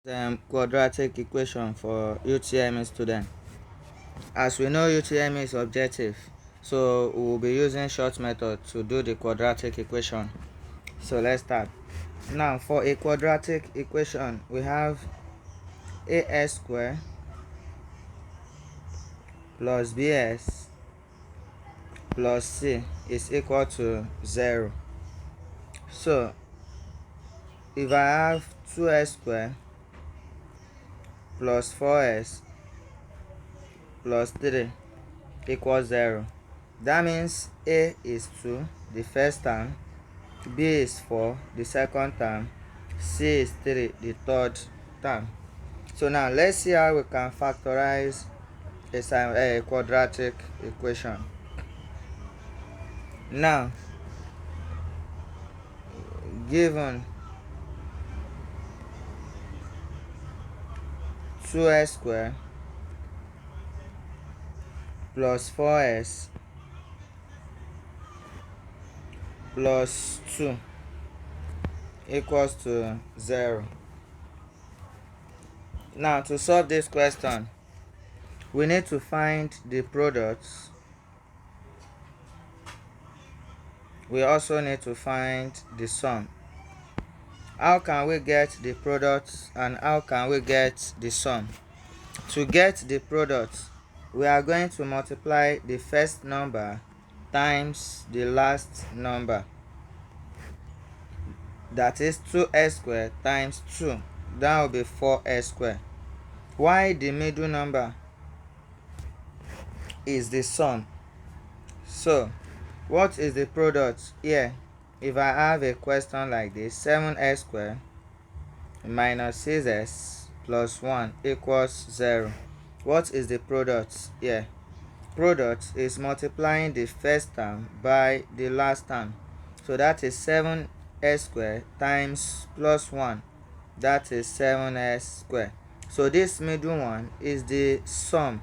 Quadratic equation for UTME student. As we know, UTME is objective, so we will be using short method to do the quadratic equation. So let's start. Now for a quadratic equation, we have as square plus bs plus c is equal to 0. So if I have 2s square plus 4s plus 3 equals 0, that means a is 2 the first term, b is 4 the second term, c is 3 the third term. So now let's see how we can factorize a quadratic equation. Now given 2s square plus 4s plus 2 equals to 0. Now to solve this question, we need to find the products. We also need to find the sum. How can we get the products and how can we get the sum? To get the product, we are going to multiply the first number times the last number. That is 2s squared times 2. That will be 4s squared. Why the middle number is the sum. So what is the product here? If I have a question like this, 7s squared minus 6s plus 1 equals 0. What is the product here? Product is multiplying the first term by the last term. So that is 7s squared times plus 1. That is 7s squared. So this middle one is the sum.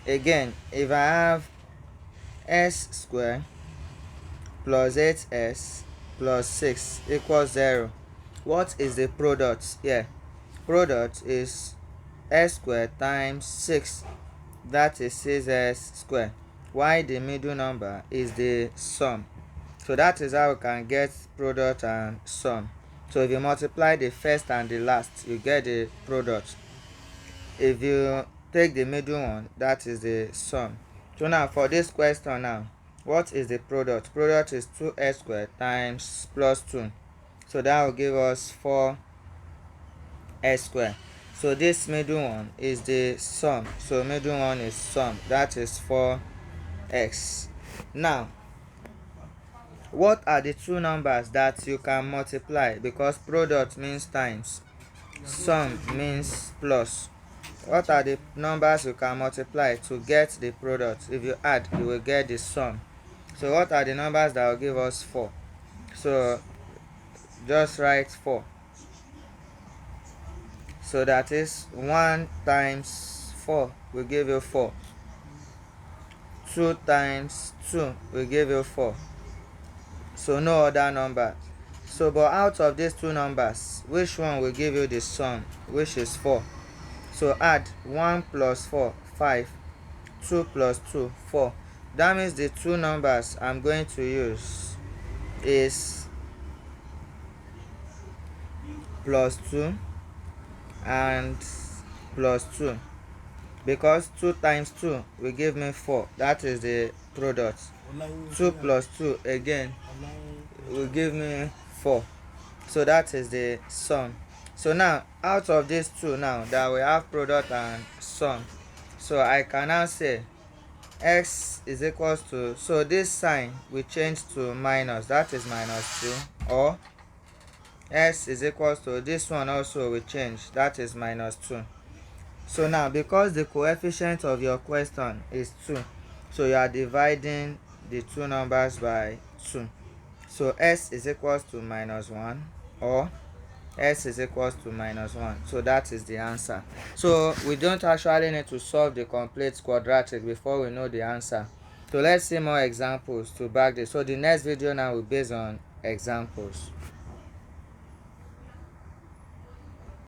Again, if I have s squared plus 8s plus 6 equals 0, what is the product here? Product is s squared times 6, that is 6s squared. Why the middle number is the sum. So that is how we can get product and sum. So if you multiply the first and the last, you get the product. If you take the middle one, that is the sum. So now for this question now, what is the product? Product is 2s squared times plus 2. So that will give us 4s squared. So this middle one is the sum. So middle one is sum. That is 4x. Now, what are the two numbers that you can multiply? Because product means times, sum means plus. What are the numbers you can multiply to get the product? If you add, you will get the sum. So what are the numbers that will give us 4? So just write 4. So that is 1 times 4 will give you 4. 2 times 2 will give you 4. So no other number. So but out of these two numbers, which one will give you the sum, which is 4? So add 1 plus 4, 5. 2 plus 2, 4. That means the two numbers I'm going to use is plus 2 and plus 2, because 2 times 2 will give me 4. That is the product. 2 plus 2 again will give me 4. So that is the sum. So now out of these two now that we have product and sum, so I can now say x is equals to, so this sign will change to minus, that is minus 2, or s is equals to, this one also will change, that is minus 2. So now because the coefficient of your question is 2, so you are dividing the two numbers by 2. So s is equals to minus 1 or s is equals to minus 1. So that is the answer. So we don't actually need to solve the complete quadratic before we know the answer. So let's see more examples to back this. So the next video now will be based on examples.